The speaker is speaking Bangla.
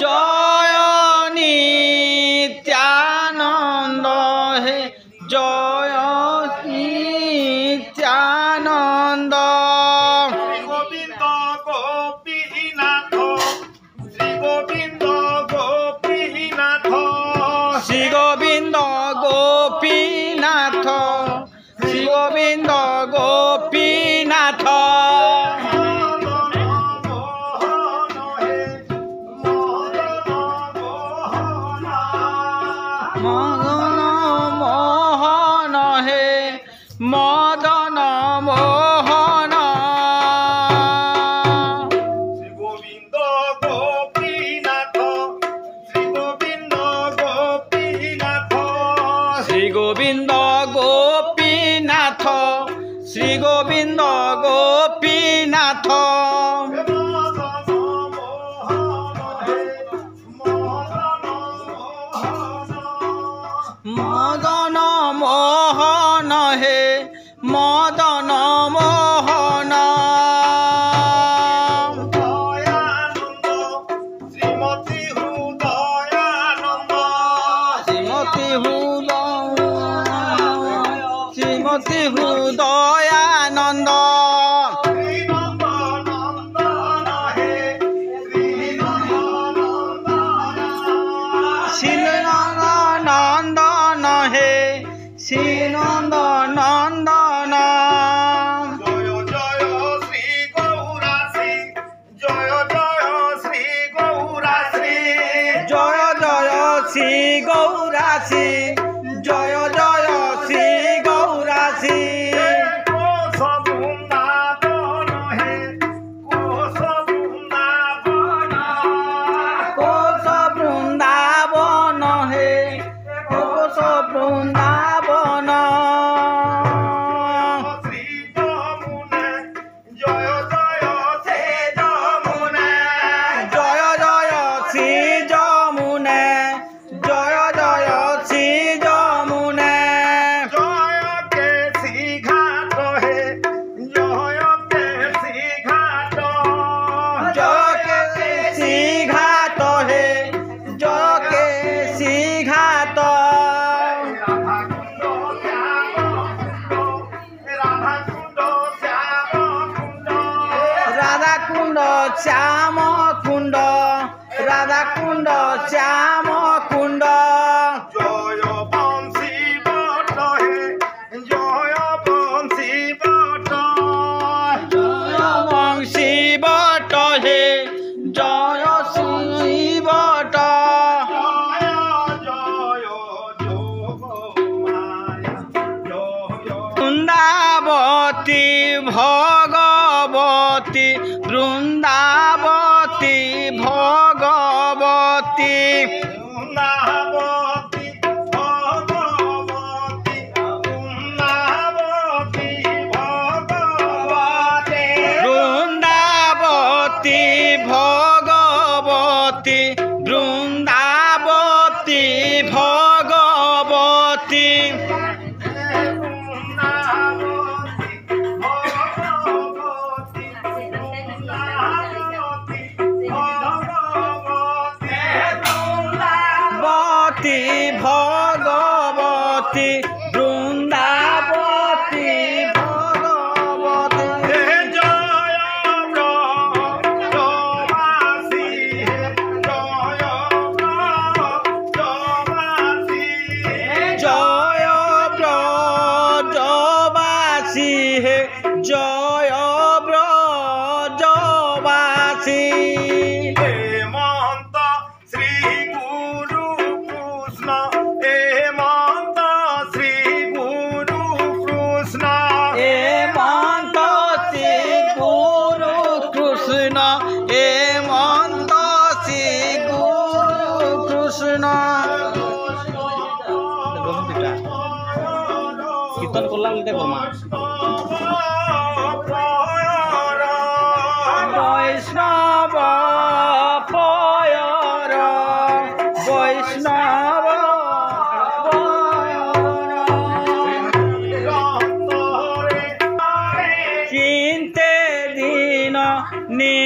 জয় নিত্যানন্দ হে জয় নিত্যানন্দ। শ্রী গোবিন্দ গোপীনাথ, শ্রী গোবিন্দ গোপীনাথ, শ্রী গোবিন্দ গোপীনাথ, শ্রী গোবিন্দ গোপীনাথ। মদন মোহন হে মদন মোহন। শ্রী গোবিন্দ গোপীনাথ, শ্রী গোবিন্দ গোপীনাথ, শ্রী গোবিন্দ গোপীনাথ, শ্রী গোবিন্দ গোপীনাথ। মদন মোহন হে মদন মোহন। দয়ানন্দ শ্রীমতী হৃদয়ানন্দ, শ্রীমতী শ্রীমতী হৃদয়ানন্দ। শ্রীনন্দন হে শ্রীনন্দনন্দন। জয় জয় শ্রী গৌরাশ্রী, জয় জয় শ্রী গৌরাশ্রী, জয় জয় শ্রী গৌরাশ্রী, জয় জয় শ্রী গৌরাশ্রী। কোশ বৃন্দাবন হে, কোশ বৃন্দাবন, কোশ বৃন্দাবন হে কোশ বৃন্দাবন। শ্রী যমুনা, জয় জয় শ্রী যমুনা, জয় জয় শ্রী যমুনা, জয় জয় শ্রী যমুনা। জয় কেশী ঘাট হে, জয় কেশী ঘাট, জয় কেশী ঘাট হে জয় কেশী ঘাট। রাধাকুণ্ড শ্যাম কুণ্ড, রাধাকুণ্ড শ্যাম কুণ্ড, রাধাকুণ্ড শ্যাম কুণ্ড। জয় বংশী বট হে, জয় বংশী বট, জয় বংশী বট হে জয় শ্রী বট। জয় জয় যোগ মায়া, জয় বৃন্দাবতী ভগবতী, বৃন্দাবতী ভগবতী, বৃন্দাবতী ভগবতী, বৃন্দাবতী ভগবতী, বৃন্দাবতী ভগবতী, বৃন্দাবতী ভগবতী। বতী ভগবতী, বৃন্দাবতী ভগবতী। জয় ব্রজবাসী হে জয় ব্রজবাসী। হেমন্ত শ্রী গুরু কৃষ্ণ, হেমন্ত শ্রী গুরু কৃষ্ণ, হেমন্ত শ্রী গুরু কৃষ্ণ, হেমন্ত শ্রী গুরু কৃষ্ণ। কীর্তন করলাম দেখো বৈষ্ণব পয়র, বৈষ্ণব চিন্তে দিন নি